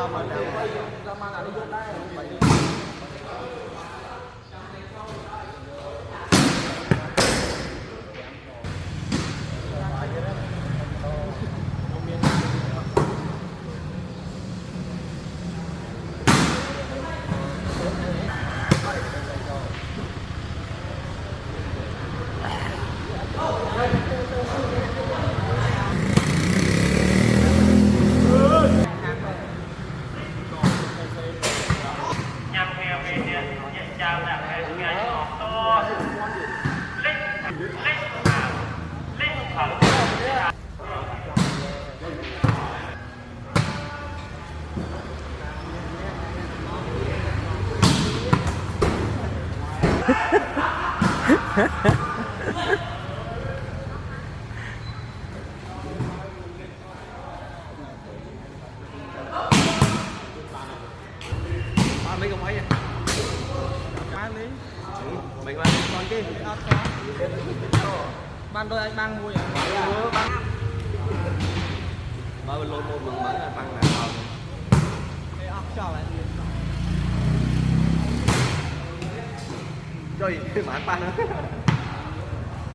mà đều quay ra mang là đi vô đây mấy con mấy vậy? bán lý Mình bán con kia. ban đôi anh ban mua vậy Mà bên lô môn bằng là tăng là còn. cái ốc cho lại Trời, bán pan nữa.